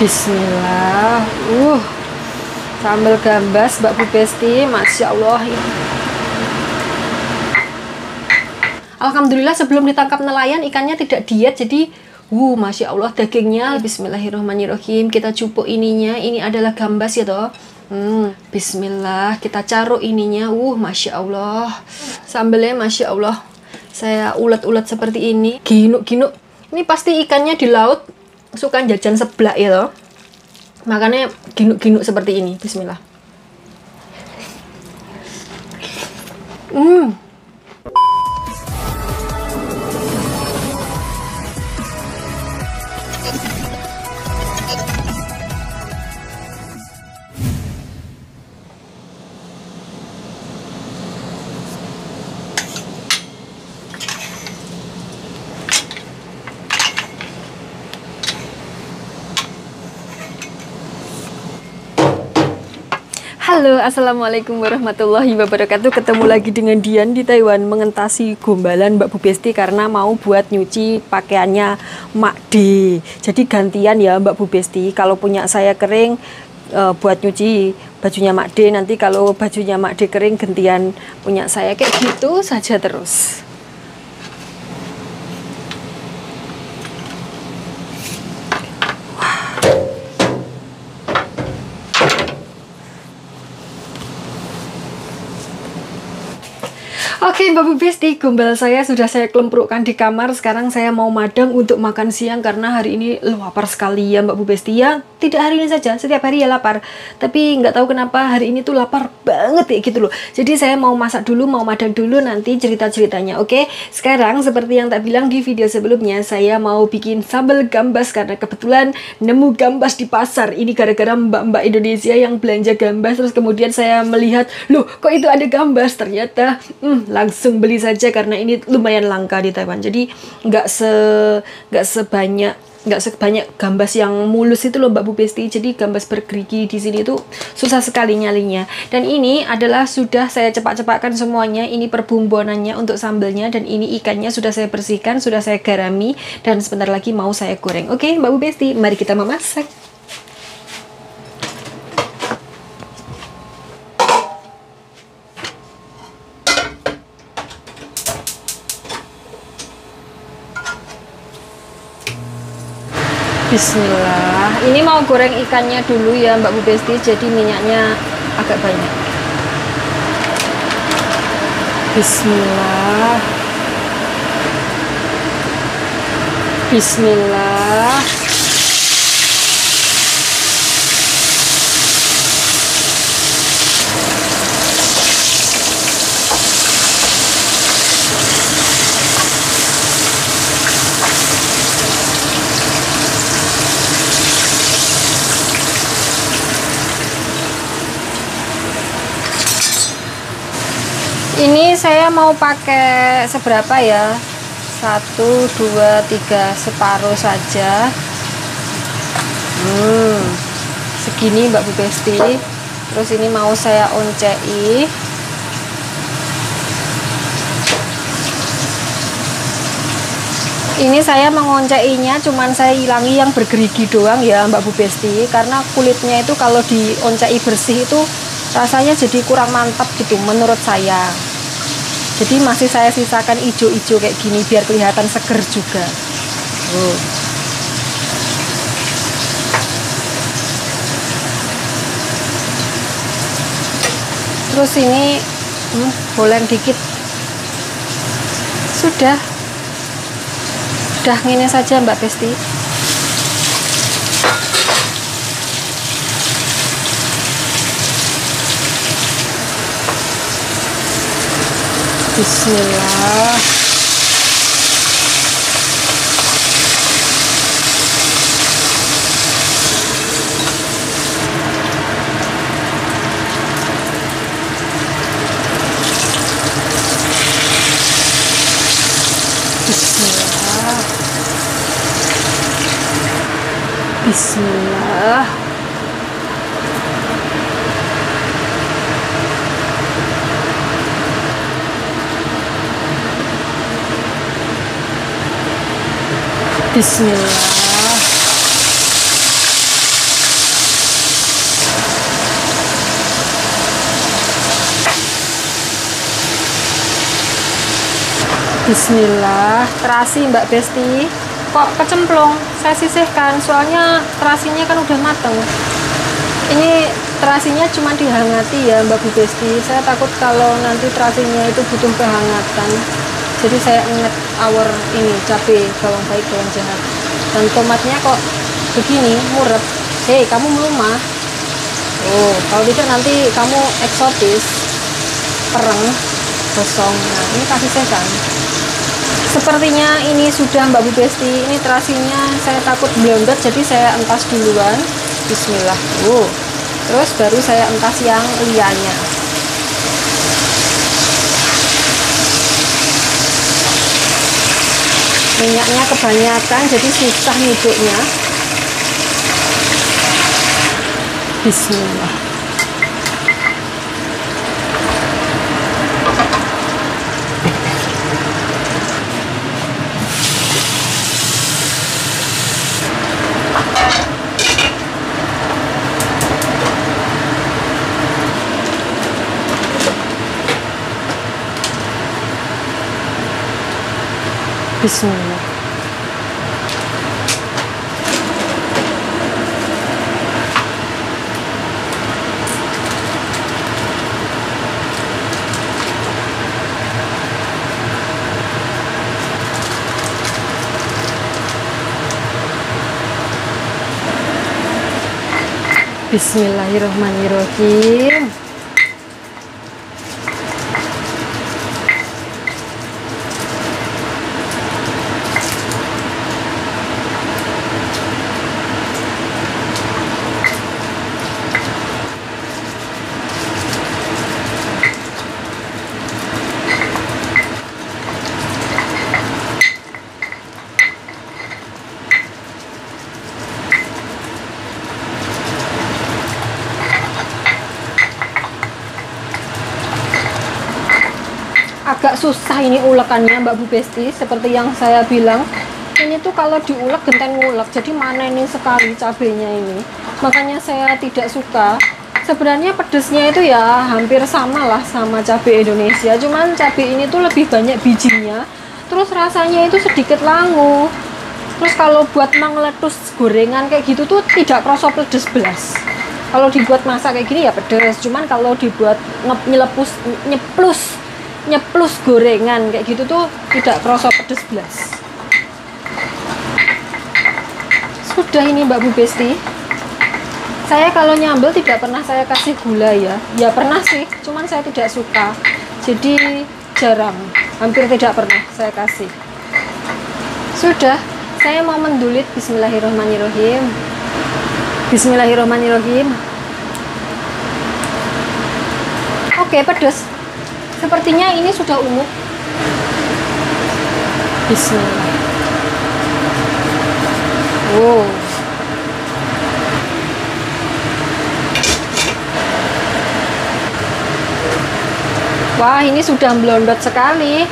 Bismillah. Sambal gambas Mbak Bu Besti, Masya Allah. Alhamdulillah sebelum ditangkap nelayan ikannya tidak diet, jadi Masya Allah dagingnya. Bismillahirrahmanirrahim. Kita cupuk ininya. Ini adalah gambas ya toh. Bismillah. Kita caruk ininya. Masya Allah. Sambalnya Masya Allah. Saya ulet-ulet seperti ini. Ginuk-ginuk. Ini pasti ikannya di laut suka jajan seblak ya toh. Makanya ginuk-ginuk seperti ini. Bismillah. Halo, assalamualaikum warahmatullahi wabarakatuh. Ketemu lagi dengan Dian di Taiwan, mengentasi gombalan Mbak Bu Besti karena mau buat nyuci pakaiannya Mak D. Jadi gantian ya Mbak Bu Besti, kalau punya saya kering buat nyuci bajunya Mak D, nanti kalau bajunya Mak D kering gantian punya saya, kayak gitu saja terus. Oke Mbak Bu Besti, gombal saya sudah saya kelumprukkan di kamar. Sekarang saya mau madang untuk makan siang karena hari ini lapar sekali ya Mbak Bu Besti. Ya tidak hari ini saja, setiap hari ya lapar. Tapi nggak tahu kenapa hari ini tuh lapar banget ya gitu loh. Jadi saya mau masak dulu, mau madang dulu, nanti cerita-ceritanya. Oke, sekarang seperti yang tak bilang di video sebelumnya, saya mau bikin sambal gambas karena kebetulan nemu gambas di pasar. Ini gara-gara mbak-mbak Indonesia yang belanja gambas, terus kemudian saya melihat, loh kok itu ada gambas, ternyata langsung beli saja karena ini lumayan langka di Taiwan. Jadi nggak sebanyak gambas yang mulus itu loh Mbak Bu Besti. Jadi gambas bergerigi di sini tuh susah sekali nyalinya. Dan ini adalah sudah saya cepak-cepakkan semuanya. Ini perbumbonannya untuk sambalnya, dan ini ikannya sudah saya bersihkan, sudah saya garami, dan sebentar lagi mau saya goreng. Oke Mbak Bu Besti, mari kita memasak. Bismillah. Ini mau goreng ikannya dulu ya Mbak Bu Besti, jadi minyaknya agak banyak. Bismillah. Bismillah. Ini saya mau pakai seberapa ya? 1, 2, 3, separuh saja. Segini Mbak Bu Besti. Terus ini mau saya oncei. Ini saya mengonceinya, cuman saya hilangi yang bergerigi doang ya Mbak Bu Besti, karena kulitnya itu kalau dioncei bersih itu rasanya jadi kurang mantap gitu menurut saya. Jadi masih saya sisakan hijau-hijau kayak gini biar kelihatan seger juga. Terus ini boleng dikit. Sudah ini saja Mbak Besti. Bismillah. Bismillah. Bismillah. Bismillah. Bismillah. Terasi Mbak Besti. Kok kecemplung? Saya sisihkan, soalnya terasinya kan udah mateng. Ini terasinya cuma dihangati ya Mbak Bu Besti. Saya takut kalau nanti terasinya itu butuh kehangatan. Jadi saya inget awar ini cabai, bawang baik, bawang jahat. Dan tomatnya kok begini, murep. Hei, kamu melumah. Oh, kalau tidak nanti kamu eksotis. Pereng, gosong. Nah, ini kasih sekan. Sepertinya ini sudah Mbak Bu Besti. Ini terasinya saya takut blondet, jadi saya entas duluan. Bismillah. Terus baru saya entas yang lianya. Minyaknya kebanyakan, jadi susah nyuduknya. Bismillah. Bismillah. Bismillahirrahmanirrahim. Agak susah ini ulekannya Mbak Bu Besti, seperti yang saya bilang. Ini tuh kalau diulek genteng ngulek, jadi manenin sekali cabenya ini. Makanya saya tidak suka. Sebenarnya pedesnya itu ya hampir sama lah sama cabai Indonesia, cuman cabai ini tuh lebih banyak bijinya. Terus rasanya itu sedikit langu. Terus kalau buat mangletus gorengan kayak gitu tuh tidak kerasa pedes belas. Kalau dibuat masak kayak gini ya pedes, cuman kalau dibuat nyeplus gorengan kayak gitu tuh tidak kerasa pedes belas. Sudah ini Mbak Bu Besti. Saya kalau nyambel tidak pernah saya kasih gula ya. Ya pernah sih, cuman saya tidak suka. Jadi jarang, hampir tidak pernah saya kasih. Sudah, saya mau mendulit. Bismillahirrahmanirrahim. Bismillahirrahmanirrahim. Oke, pedas. Sepertinya ini sudah ungu. Bismillah. Wow. Wah, ini sudah melondot sekali.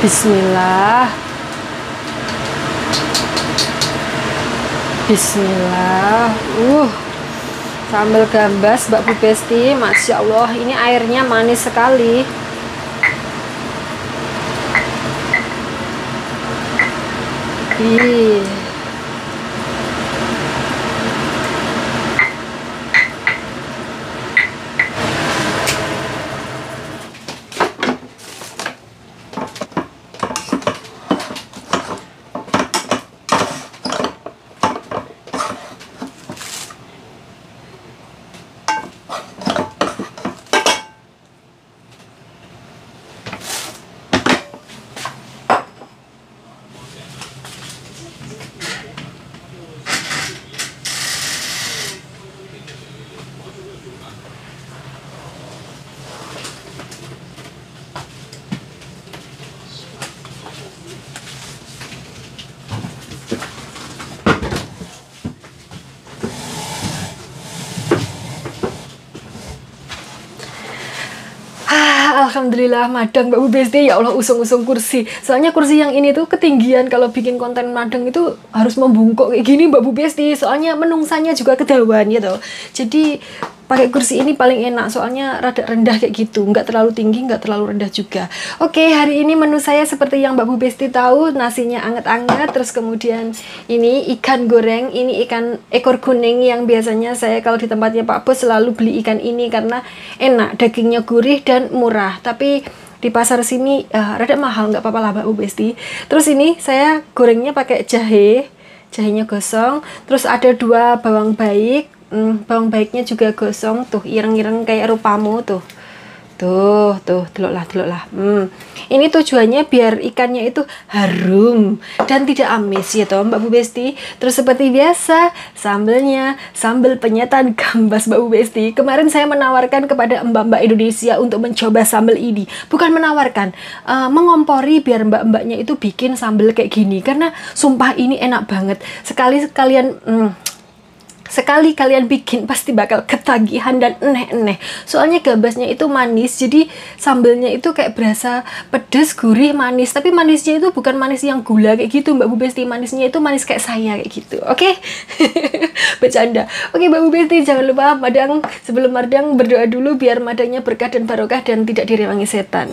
Bismillah. Bismillah. Sambal gambas Mbak Bu Besti, Masya Allah, ini airnya manis sekali. Ih. Alhamdulillah madang Mbak Bu Besti. Ya Allah, usung-usung kursi. Soalnya kursi yang ini tuh ketinggian. Kalau bikin konten madang itu harus membungkuk kayak gini Mbak Bu Besti. Soalnya menungsanya juga kedawan gitu. Jadi pakai kursi ini paling enak, soalnya rada rendah kayak gitu, nggak terlalu tinggi, nggak terlalu rendah juga. Oke, hari ini menu saya seperti yang Mbak Bu Besti tahu, nasinya anget-anget, terus kemudian ini ikan goreng, ini ikan ekor kuning yang biasanya saya kalau di tempatnya Pak Bos selalu beli ikan ini karena enak, dagingnya gurih dan murah. Tapi di pasar sini rada mahal, nggak apa-apa lah Mbak Bu Besti. Terus ini saya gorengnya pakai jahe, jahenya gosong, terus ada 2 bawang baik. Bawang baiknya juga gosong tuh, ireng-ireng kayak rupamu tuh. Tuh, delok lah. Ini tujuannya biar ikannya itu harum dan tidak amis ya toh Mbak Bu Besti. Terus seperti biasa, sambelnya sambel penyetan gambas Mbak Bu Besti. Kemarin saya menawarkan kepada mbak-mbak Indonesia untuk mencoba sambel ini. Bukan menawarkan, mengompori biar mbak-mbaknya itu bikin sambel kayak gini. Karena sumpah ini enak banget. Sekali kalian bikin pasti bakal ketagihan dan eneh-eneh. Soalnya gambasnya itu manis, jadi sambelnya itu kayak berasa pedas, gurih, manis. Tapi manisnya itu bukan manis yang gula kayak gitu Mbak Bu Besti. Manisnya itu manis kayak saya kayak gitu. Oke? Bercanda. Oke Mbak Bu Besti, jangan lupa sebelum madang berdoa dulu biar madangnya berkah dan barokah dan tidak direwangi setan.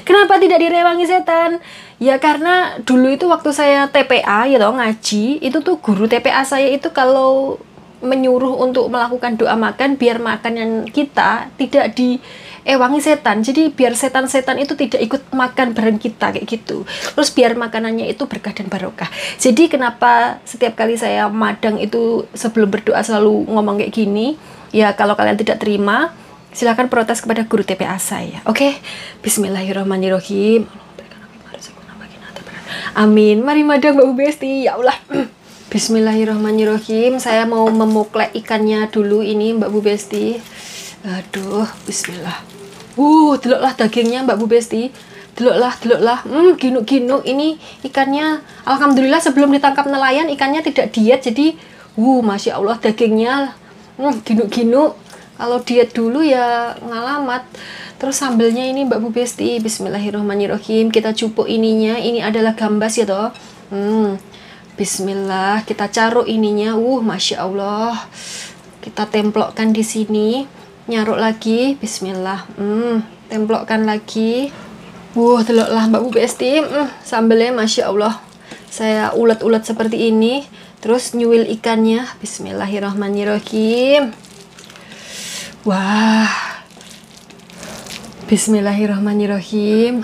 Kenapa tidak direwangi setan? Ya karena dulu itu waktu saya TPA ya toh ngaji, itu tuh guru TPA saya itu kalau menyuruh untuk melakukan doa makan biar makanan kita tidak diewangi setan. Jadi biar setan-setan itu tidak ikut makan bareng kita kayak gitu. Terus biar makanannya itu berkah dan barokah. Jadi kenapa setiap kali saya madang itu sebelum berdoa selalu ngomong kayak gini? Ya kalau kalian tidak terima, silakan protes kepada guru TPA saya. Oke? Bismillahirrahmanirrahim. Amin. Mari madang Mbak Bu Besti. Ya Allah. Bismillahirrahmanirrahim. Saya mau memuklek ikannya dulu ini Mbak Bu Besti. Aduh, bismillah. Deloklah dagingnya Mbak Bu Besti. Deloklah. Ginuk-ginuk ini ikannya. Alhamdulillah sebelum ditangkap nelayan ikannya tidak diet. Jadi, Masya Allah dagingnya ginuk-ginuk. Kalau diet dulu ya ngalamat. Terus sambelnya ini Mbak Bu Besti. Bismillahirrahmanirrahim. Kita cupuk ininya. Ini adalah gambas ya toh. Bismillah. Kita caruk ininya. Masya Allah. Kita templokkan di sini. Nyaruk lagi. Bismillah. Templokkan lagi. Deloklah Mbak Bu Besti. Sambelnya Masya Allah. Saya ulet-ulet seperti ini. Terus nyuil ikannya. Bismillahirrahmanirrahim. Wah. Bismillahirrahmanirrahim.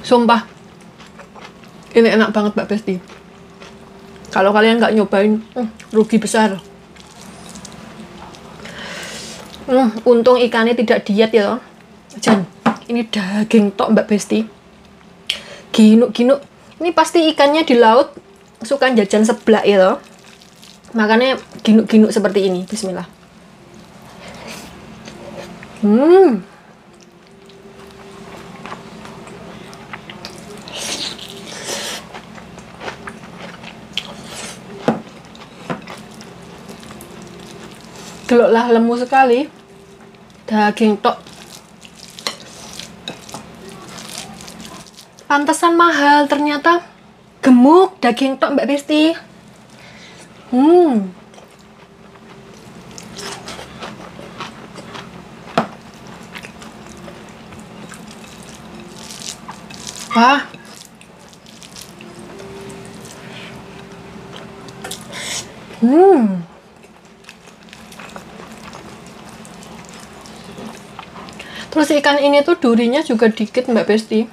Sumpah. Ini enak banget Mbak Besti. Kalau kalian nggak nyobain, rugi besar. Untung ikannya tidak diet ya. Jan. Ini daging tok Mbak Besti. Ginuk-ginuk. Ini pasti ikannya di laut suka jajan seblak ya toh. Makanya ginuk-ginuk seperti ini. Bismillah. Deloklah lemu sekali. Daging tok. Pantesan mahal, ternyata gemuk daging tok Mbak Besti. Wah. Terus ikan ini tuh durinya juga dikit Mbak Besti.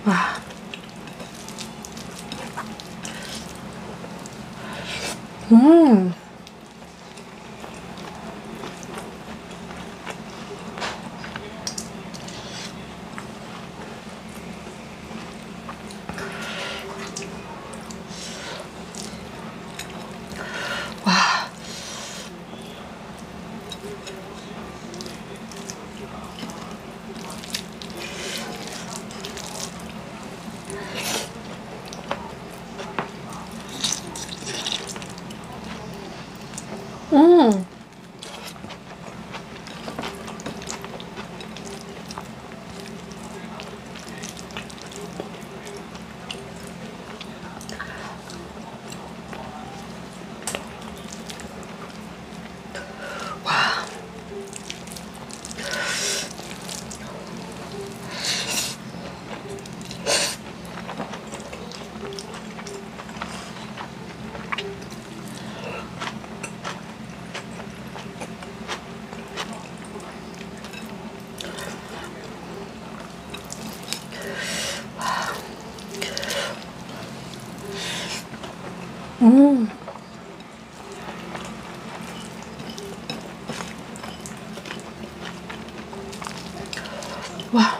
Wah. Hmm. Hmm. Wah.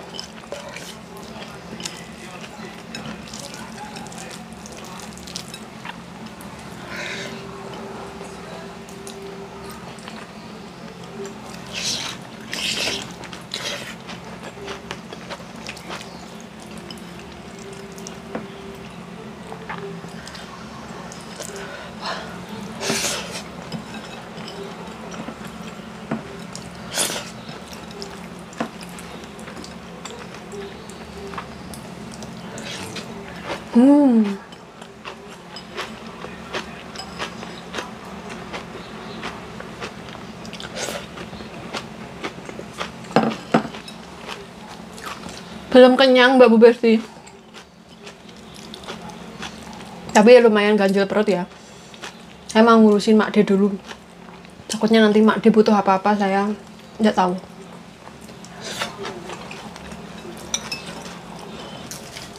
Hmm. Belum kenyang Mbak Bu Besti. Tapi ya lumayan ganjil perut ya. Saya mau ngurusin Mak D dulu. Takutnya nanti Mak D butuh apa-apa saya nggak tahu.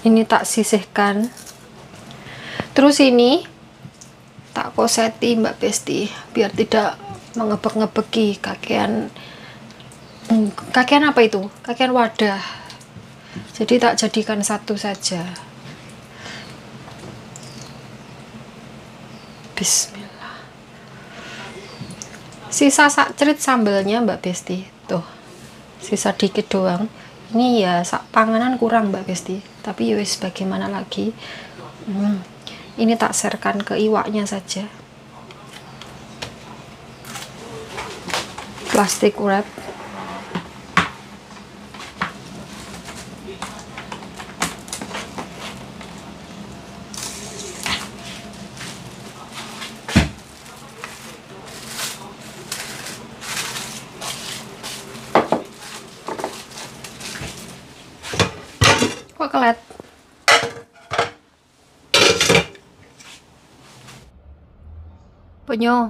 Ini tak sisihkan. Terus ini tak koseti Mbak Besti biar tidak mengebek-ngebeki kakean. Kakean apa itu? Kakean wadah. Jadi tak jadikan satu saja. Bismillah. Sisa sak cerit sambelnya Mbak Besti. Tuh. Sisa dikit doang. Ini ya sak panganan kurang Mbak Besti. Tapi ya wis bagaimana lagi. Ini tak serkan ke iwaknya saja. Plastik wrap. Kok kelet? Penyo.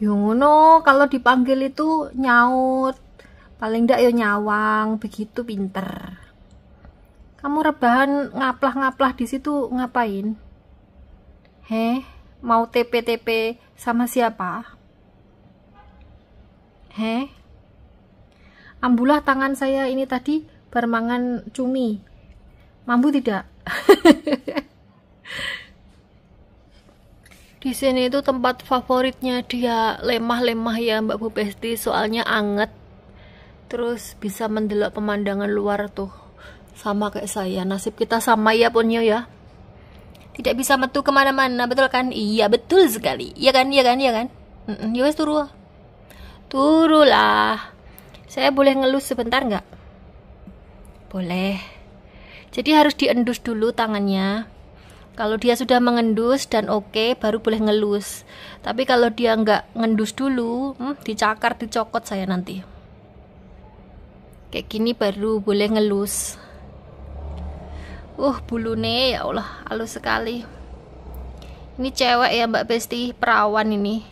Yo ngono, kalau dipanggil itu nyaut. Paling ndak yo nyawang, begitu pinter. Kamu rebahan ngaplah-ngaplah di situ ngapain? Mau TP-TP sama siapa? Ambulah tangan saya ini tadi bermangan cumi. Mampu tidak? Di sini itu tempat favoritnya dia, lemah-lemah ya Mbak Bu Besti, soalnya anget. Terus bisa mendelok pemandangan luar tuh. Sama kayak saya, nasib kita sama ya Ponyo ya. Tidak bisa metu kemana-mana, betul kan? Iya betul sekali. Iya kan? Ya wes turu. Turulah. Saya boleh ngelus sebentar nggak? Boleh. Jadi harus diendus dulu tangannya. Kalau dia sudah mengendus dan oke, baru boleh ngelus. Tapi kalau dia nggak ngendus dulu, dicakar, dicokot saya nanti. Kayak gini baru boleh ngelus. Bulune ya Allah, halus sekali. Ini cewek ya Mbak Besti, perawan ini.